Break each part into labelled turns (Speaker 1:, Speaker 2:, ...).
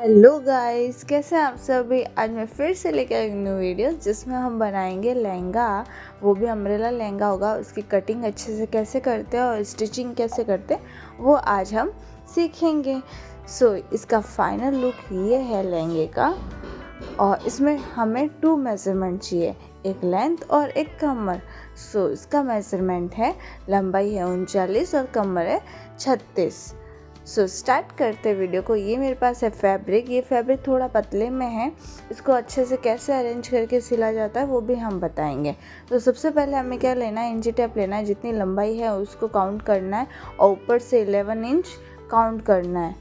Speaker 1: Hello guys, कैसे हैं आप सभी। आज मैं फिर से लेकर आई न्यू वीडियो जिसमें हम बनाएंगे लहंगा। वो भी अम्ब्रेला लहंगा होगा। उसकी कटिंग अच्छे से कैसे करते हैं और स्टिचिंग कैसे करते हैं वो आज हम सीखेंगे। इसका फाइनल लुक ये है लहंगे का। और इसमें हमें 2 मेज़रमेंट चाहिए, एक लेंथ और एक कमर। इसका मेज़रमेंट है, लंबाई है 39 और कमर है 36। स्टार्ट करते हैं वीडियो को। ये मेरे पास है फैब्रिक। ये फैब्रिक थोड़ा पतले में है। इसको अच्छे से कैसे अरेंज करके सिला जाता है वो भी हम बताएंगे। तो सबसे पहले हमें क्या लेना है, इंची टेप लेना है। जितनी लंबाई है उसको काउंट करना है और ऊपर से 11 इंच काउंट करना है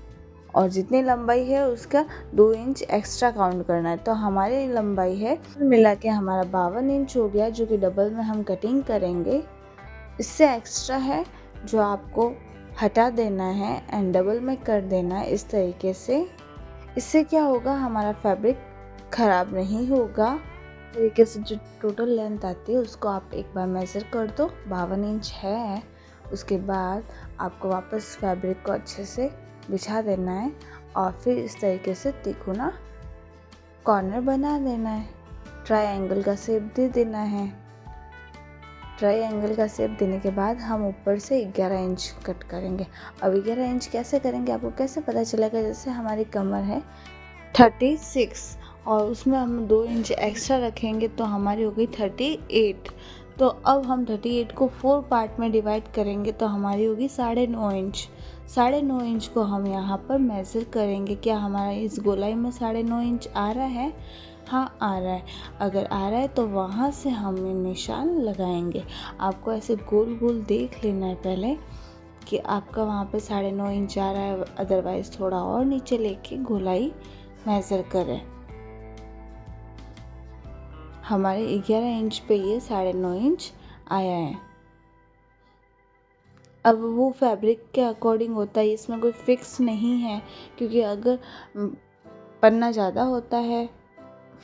Speaker 1: और जितनी लंबाई है उसका 2 इंच एक्स्ट्रा काउंट करना है। तो हमारी लंबाई है मिला के हमारा 52 इंच हो गया, जो कि डबल में हम कटिंग करेंगे। इससे एक्स्ट्रा है जो आपको हटा देना है एंड डबल में कर देना है इस तरीके से। इससे क्या होगा, हमारा फैब्रिक ख़राब नहीं होगा। तरीके से जो टोटल लेंथ आती है उसको आप एक बार मेज़र कर दो। 52 इंच है। उसके बाद आपको वापस फैब्रिक को अच्छे से बिछा देना है और फिर इस तरीके से तिकोना कॉर्नर बना देना है। ट्रायंगल का शेप दे देना है। ट्रायंगल का शेप देने के बाद हम ऊपर से 11 इंच कट करेंगे। अब 11 इंच कैसे करेंगे, आपको कैसे पता चलेगा। जैसे हमारी कमर है 36 और उसमें हम 2 इंच एक्स्ट्रा रखेंगे तो हमारी हो गई 38। तो अब हम 38 को 4 पार्ट में डिवाइड करेंगे तो हमारी होगी 9.5 इंच। 9.5 इंच को हम यहाँ पर मेज़र करेंगे। क्या हमारा इस गोलाई में 9.5 इंच आ रहा है? हाँ, आ रहा है। अगर आ रहा है तो वहाँ से हम निशान लगाएंगे। आपको ऐसे गोल गोल देख लेना है पहले कि आपका वहाँ पे 9.5 इंच आ रहा है, अदरवाइज़ थोड़ा और नीचे लेके गोलाई मेज़र करें। हमारे 11 इंच पे ये 9.5 इंच आया है। अब वो फैब्रिक के अकॉर्डिंग होता है, इसमें कोई फिक्स नहीं है। क्योंकि अगर पन्ना ज़्यादा होता है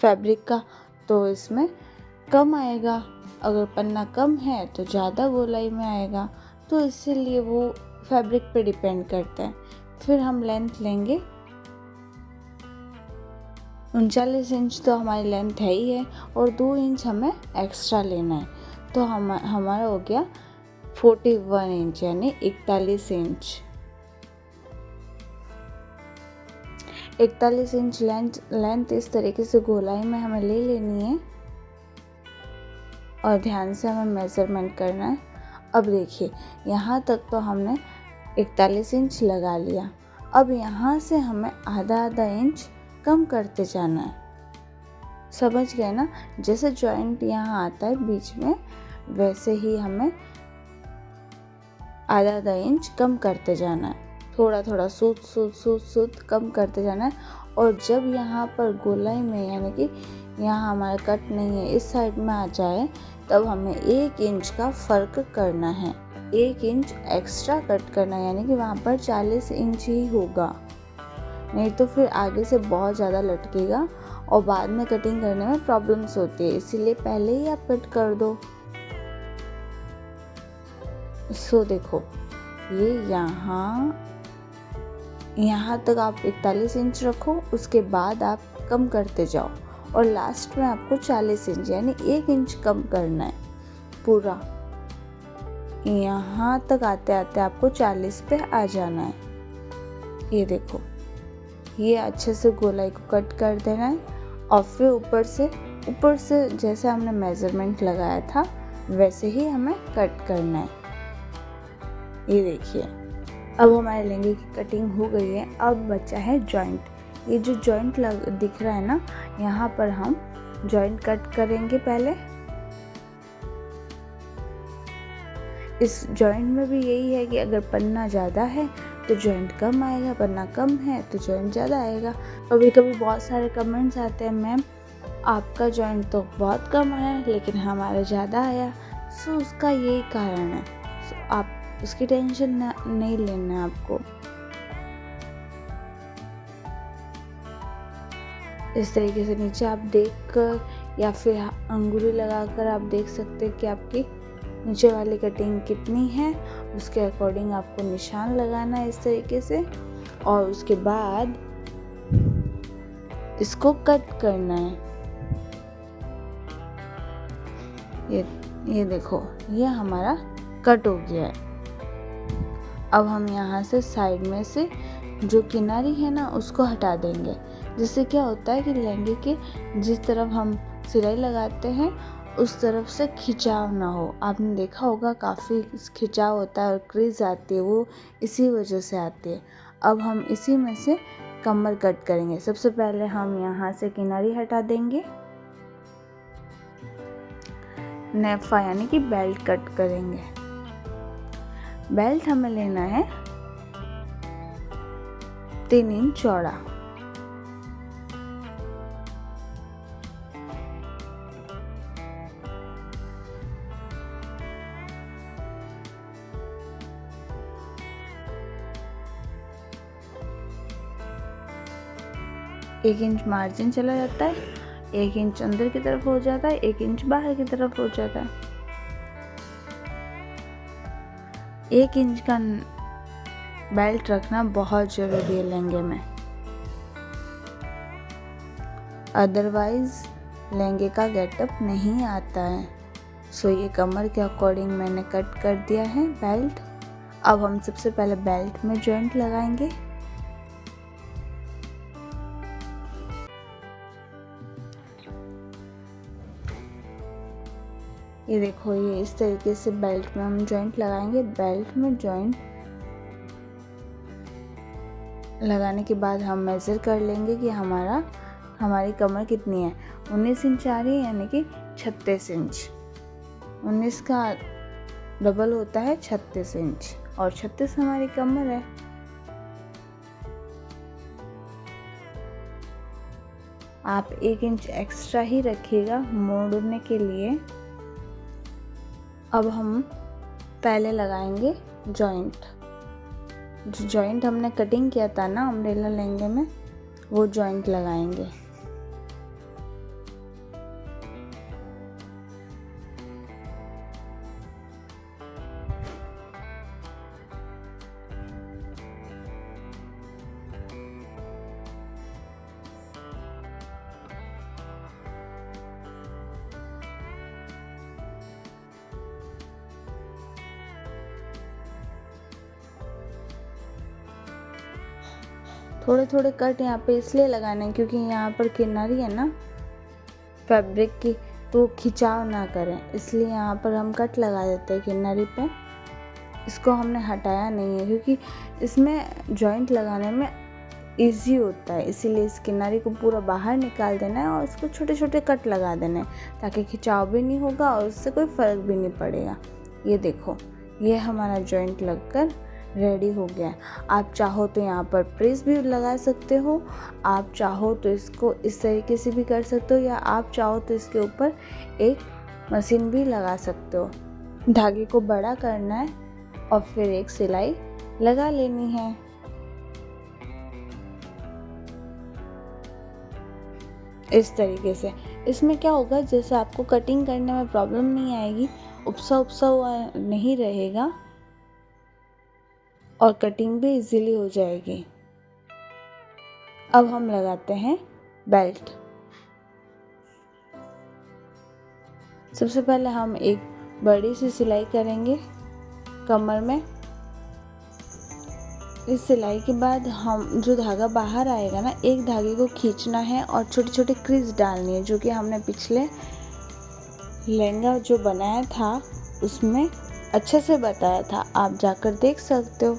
Speaker 1: फैब्रिक का तो इसमें कम आएगा, अगर पन्ना कम है तो ज़्यादा गोलाई में आएगा। तो इसीलिए वो फैब्रिक पे डिपेंड करता है। फिर हम लेंथ लेंगे 39 इंच तो हमारी लेंथ है ही है और 2 इंच हमें एक्स्ट्रा लेना है। तो हमारा हो गया 41 इंच यानी 41 इंच। 41 इंच लेंथ इस तरीके से गोलाई में हमें ले लेनी है और ध्यान से हमें मेज़रमेंट करना है। अब देखिए, यहाँ तक तो हमने 41 इंच लगा लिया। अब यहाँ से हमें आधा इंच कम करते जाना है। समझ गए ना। जैसे जॉइंट यहाँ आता है बीच में, वैसे ही हमें आधा इंच कम करते जाना है। थोड़ा थोड़ा सूत कम करते जाना है। और जब यहाँ पर गोलाई में यानी कि यहाँ हमारा कट नहीं है, इस साइड में आ जाए, तब हमें 1 इंच का फ़र्क करना है। 1 इंच एक्स्ट्रा कट करना है, यानी कि वहाँ पर 40 इंच ही होगा। नहीं तो फिर आगे से बहुत ज़्यादा लटकेगा और बाद में कटिंग करने में प्रॉब्लम्स होती है। इसीलिए पहले ही आप कट कर दो। देखो, ये यहाँ तक आप 41 इंच रखो। उसके बाद आप कम करते जाओ और लास्ट में आपको 40 इंच यानी 1 इंच कम करना है पूरा। यहाँ तक आते आते आपको 40 पे आ जाना है। ये देखो, ये अच्छे से गोलाई को कट कर देना है और फिर ऊपर से जैसे हमने मेज़रमेंट लगाया था वैसे ही हमें कट करना है। ये देखिए, अब हमारे लहंगे की कटिंग हो गई है। अब बचा है जॉइंट। ये जो जॉइंट दिख रहा है ना, यहाँ पर हम जॉइंट कट करेंगे पहले। इस जॉइंट में भी यही है कि अगर पन्ना ज़्यादा है तो जॉइंट कम आएगा, पन्ना कम है तो जॉइंट ज़्यादा आएगा। कभी कभी बहुत सारे कमेंट्स आते हैं, मैम आपका जॉइंट तो बहुत कम आया लेकिन हमारा ज़्यादा आया। उसका यही कारण है। आप उसकी टेंशन नहीं लेना है आपको। इस तरीके से नीचे आप देख कर या फिर अंगुली लगाकर आप देख सकते हैं कि आपकी नीचे वाली कटिंग कितनी है। उसके अकॉर्डिंग आपको निशान लगाना है इस तरीके से। और उसके बाद इसको कट करना है। ये देखो, ये हमारा कट हो गया है। अब हम यहाँ से साइड में से जो किनारी है ना उसको हटा देंगे, जिससे क्या होता है कि लहंगे के जिस तरफ हम सिलाई लगाते हैं उस तरफ से खिंचाव ना हो। आपने देखा होगा काफ़ी खिंचाव होता है और क्रीज आती है, वो इसी वजह से आती है। अब हम इसी में से कमर कट करेंगे। सबसे पहले हम यहाँ से किनारी हटा देंगे, नेफा यानी कि बेल्ट कट करेंगे। बेल्ट हमें लेना है 3 इंच चौड़ा। एक इंच मार्जिन चला जाता है, 1 इंच अंदर की तरफ हो जाता है, 1 इंच बाहर की तरफ हो जाता है। 1 इंच का बेल्ट रखना बहुत ज़रूरी है लहंगे में, अदरवाइज लहंगे का गेटअप नहीं आता है। सो ये कमर के अकॉर्डिंग मैंने कट कर दिया है बेल्ट। अब हम सबसे पहले बेल्ट में जॉइंट लगाएंगे। ये देखो, ये इस तरीके से बेल्ट में हम जॉइंट लगाएंगे। बेल्ट में जॉइंट लगाने के बाद हम मेज़र कर लेंगे कि हमारी कमर कितनी है। 19 इंच आ रही है, यानी कि 36 इंच। 19 का डबल होता है 36 इंच, और 36 हमारी कमर है। आप 1 इंच एक्स्ट्रा ही रखिएगा मोड़ने के लिए। अब हम पहले लगाएंगे जॉइंट। जो जॉइंट हमने कटिंग किया था ना अम्ब्रेला लहंगे में, वो जॉइंट लगाएंगे। थोड़े थोड़े कट यहाँ पे इसलिए लगाने हैं क्योंकि यहाँ पर किनारी है ना फैब्रिक की, तो खिंचाव ना करें, इसलिए यहाँ पर हम कट लगा देते हैं किनारी पे। इसको हमने हटाया नहीं है क्योंकि इसमें जॉइंट लगाने में इजी होता है, इसीलिए इस किनारी को पूरा बाहर निकाल देना है और इसको छोटे छोटे कट लगा देना है, ताकि खिंचाव भी नहीं होगा और उससे कोई फ़र्क भी नहीं पड़ेगा। ये देखो, ये हमारा जॉइंट लगकर रेडी हो गया। आप चाहो तो यहाँ पर प्रेस भी लगा सकते हो, आप चाहो तो इसको इस तरीके से भी कर सकते हो, या आप चाहो तो इसके ऊपर एक मशीन भी लगा सकते हो। धागे को बड़ा करना है और फिर एक सिलाई लगा लेनी है। इस तरीके से इसमें क्या होगा, जैसे आपको कटिंग करने में प्रॉब्लम नहीं आएगी, उपसा हुआ नहीं रहेगा और कटिंग भी इजीली हो जाएगी। अब हम लगाते हैं बेल्ट। सबसे पहले हम एक बड़ी सी सिलाई करेंगे कमर में। इस सिलाई के बाद हम जो धागा बाहर आएगा ना, एक धागे को खींचना है और छोटे छोटे क्रीज डालनी है, जो कि हमने पिछले लहंगा जो बनाया था उसमें अच्छे से बताया था, आप जाकर देख सकते हो।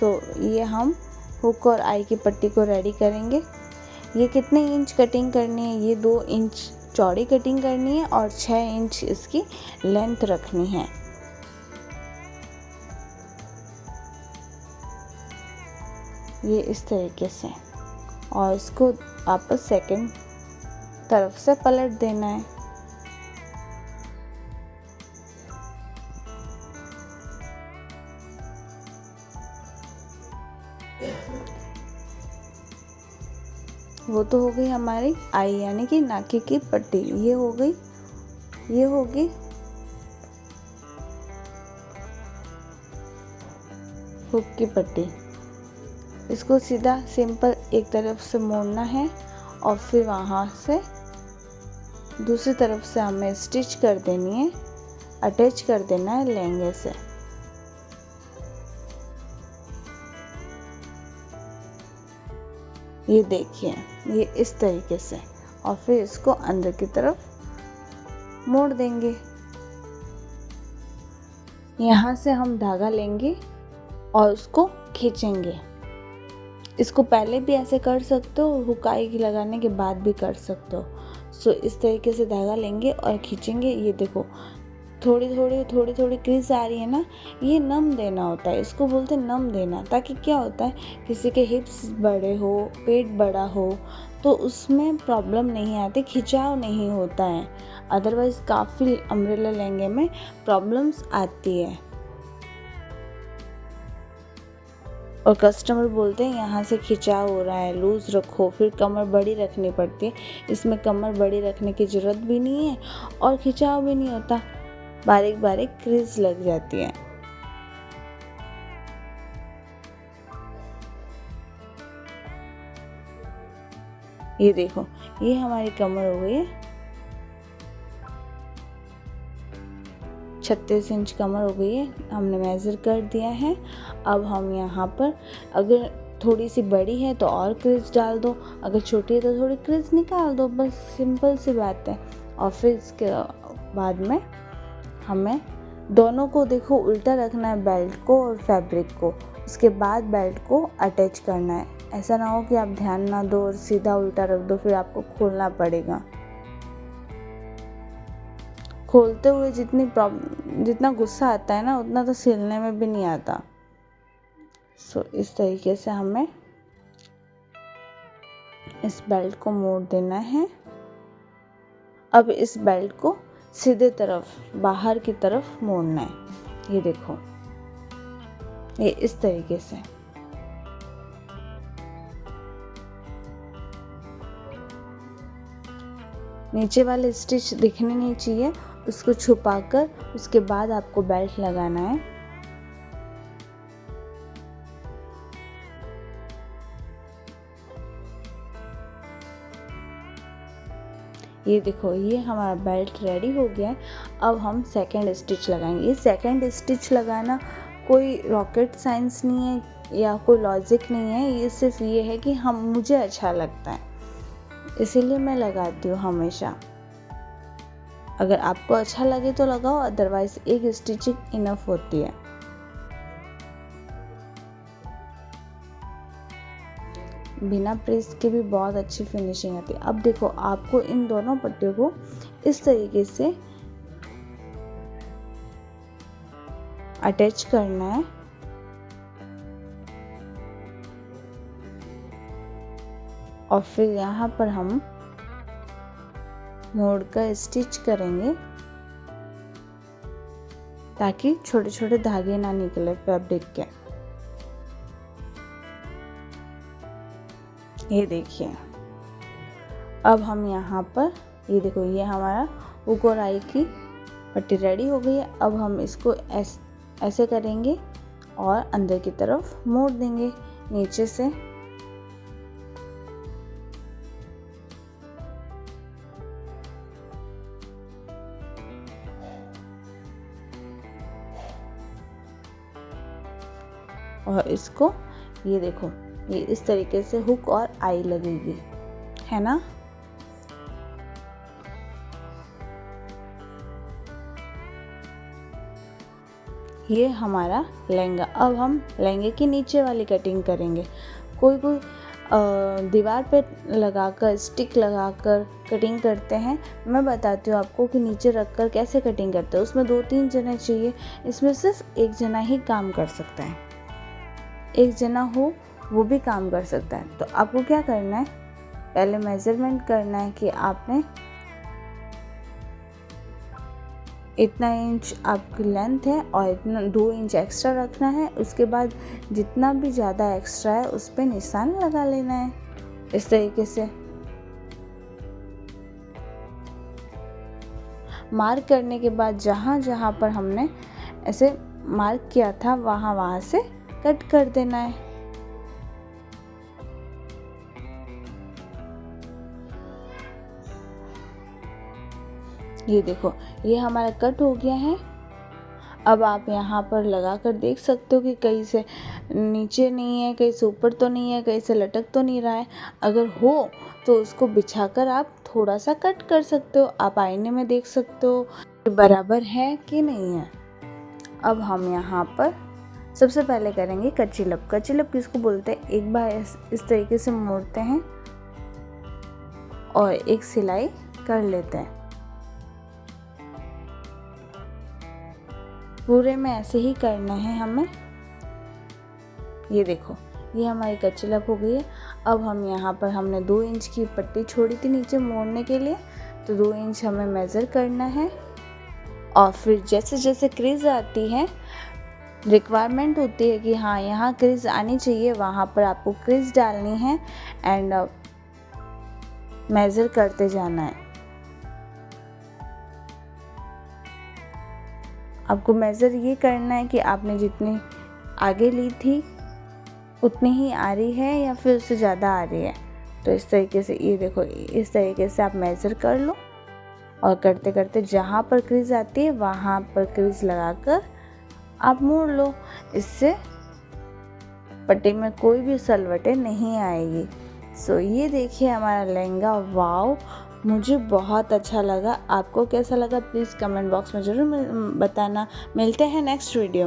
Speaker 1: ये हम हुक और आई की पट्टी को रेडी करेंगे। ये कितने इंच कटिंग करनी है, ये 2 इंच चौड़ी कटिंग करनी है और 6 इंच इसकी लेंथ रखनी है। ये इस तरीके से, और इसको वापस सेकंड तरफ से पलट देना है। वो तो हो गई हमारी आई यानी कि नाकी की पट्टी, ये हो गई, ये होगी हुक की पट्टी। इसको सीधा सिंपल एक तरफ से मोड़ना है और फिर वहाँ से दूसरी तरफ से हमें स्टिच कर देनी है, अटैच कर देना है लहंगे से। ये देखिए, ये इस तरीके से, और फिर इसको अंदर की तरफ मोड़ देंगे। यहाँ से हम धागा लेंगे और उसको खींचेंगे। इसको पहले भी ऐसे कर सकते हो, हुकाई लगाने के बाद भी कर सकते हो। सो इस तरीके से धागा लेंगे और खींचेंगे। ये देखो थोड़ी थोड़ी क्रीज आ रही है ना, ये नम देना होता है, इसको बोलते हैं नम देना। ताकि क्या होता है, किसी के हिप्स बड़े हो, पेट बड़ा हो तो उसमें प्रॉब्लम नहीं आती, खिंचाव नहीं होता है। अदरवाइज़ काफ़ी अम्ब्रेला लहंगे में प्रॉब्लम्स आती है और कस्टमर बोलते हैं यहाँ से खिंचाव हो रहा है, लूज़ रखो। फिर कमर बड़ी रखनी पड़ती है। इसमें कमर बड़ी रखने की ज़रूरत भी नहीं है और खिंचाव भी नहीं होता, बारीक बारीक क्रीज लग जाती है। ये देखो, ये हमारी कमर हो गई है 36 इंच कमर हो गई है, हमने मेज़र कर दिया है। अब हम यहाँ पर अगर थोड़ी सी बड़ी है तो और क्रीज डाल दो, अगर छोटी है तो थोड़ी क्रीज निकाल दो, बस सिंपल सी बात है। और फिर इसके बाद में हमें दोनों को देखो उल्टा रखना है, बेल्ट को और फैब्रिक को। उसके बाद बेल्ट को अटैच करना है। ऐसा ना हो कि आप ध्यान ना दो और सीधा उल्टा रख दो, फिर आपको खोलना पड़ेगा। खोलते हुए जितना गुस्सा आता है ना, उतना तो सिलने में भी नहीं आता। सो इस तरीके से हमें इस बेल्ट को मोड़ देना है। अब इस बेल्ट को सीधे तरफ बाहर की तरफ मोड़ना है। ये देखो, ये इस तरीके से। नीचे वाले स्टिच दिखने नहीं चाहिए, उसको छुपाकर उसके बाद आपको बेल्ट लगाना है। ये देखो, ये हमारा बेल्ट रेडी हो गया है। अब हम सेकंड स्टिच लगाएंगे। ये सेकंड स्टिच लगाना कोई रॉकेट साइंस नहीं है या कोई लॉजिक नहीं है, ये सिर्फ ये है कि मुझे अच्छा लगता है, इसीलिए मैं लगाती हूँ हमेशा। अगर आपको अच्छा लगे तो लगाओ, अदरवाइज एक स्टिचिंग इनफ होती है। बिना प्रेस के भी बहुत अच्छी फिनिशिंग आती है। अब देखो, आपको इन दोनों पट्टियों को इस तरीके से अटैच करना है और फिर यहाँ पर हम मोड़कर स्टिच करेंगे ताकि छोटे छोटे धागे ना निकले फैब्रिक के। ये देखिए, अब हम यहाँ पर, ये देखो, ये हमारा हुक और आई की पट्टी रेडी हो गई है। अब हम इसको ऐसे करेंगे और अंदर की तरफ मोड़ देंगे नीचे से। और इसको, ये देखो, ये इस तरीके से हुक और आई लगेगी, है ना। ये हमारा लहंगा। अब हम लहंगे की नीचे वाली कटिंग करेंगे। कोई दीवार पे लगाकर, स्टिक लगाकर कटिंग करते हैं। मैं बताती हूँ आपको कि नीचे रखकर कैसे कटिंग करते हैं। उसमें 2-3 जने चाहिए, इसमें सिर्फ एक जना ही काम कर सकता है। एक जना हो वो भी काम कर सकता है। तो आपको क्या करना है, पहले मेजरमेंट करना है कि आपने इतना इंच आपकी लेंथ है और इतना 2 इंच एक्स्ट्रा रखना है। उसके बाद जितना भी ज़्यादा एक्स्ट्रा है उस पर निशान लगा लेना है इस तरीके से। मार्क करने के बाद जहाँ जहाँ पर हमने ऐसे मार्क किया था वहाँ से कट कर देना है। ये देखो, ये हमारा कट हो गया है। अब आप यहाँ पर लगा कर देख सकते हो कि कहीं से नीचे नहीं है, कहीं से ऊपर तो नहीं है, कहीं से लटक तो नहीं रहा है। अगर हो तो उसको बिछाकर आप थोड़ा सा कट कर सकते हो। आप आईने में देख सकते हो कि बराबर है कि नहीं है। अब हम यहाँ पर सबसे पहले करेंगे कच्ची लप। कच्ची लप किसको बोलते हैं? एक बार इस तरीके से मोड़ते हैं और एक सिलाई कर लेते हैं। पूरे में ऐसे ही करना है हमें। ये देखो, ये हमारी कच्ची लप हो गई है। अब हम यहाँ पर हमने 2 इंच की पट्टी छोड़ी थी नीचे मोड़ने के लिए, तो 2 इंच हमें मेज़र करना है। और फिर जैसे जैसे क्रीज आती है, रिक्वायरमेंट होती है कि हाँ यहाँ क्रीज आनी चाहिए, वहाँ पर आपको क्रीज डालनी है एंड मेज़र करते जाना है। आपको मेज़र ये करना है कि आपने जितनी आगे ली थी उतनी ही आ रही है या फिर उससे ज़्यादा आ रही है। तो इस तरीके से, ये देखो, इस तरीके से आप मेज़र कर लो और करते करते जहाँ पर क्रीज आती है वहाँ पर क्रीज लगाकर आप मोड़ लो। इससे पट्टी में कोई भी सलवटें नहीं आएगी। सो ये देखिए हमारा लहंगा। वाओ, मुझे बहुत अच्छा लगा। आपको कैसा लगा प्लीज़ कमेंट बॉक्स में ज़रूर बताना। मिलते हैं नेक्स्ट वीडियो में।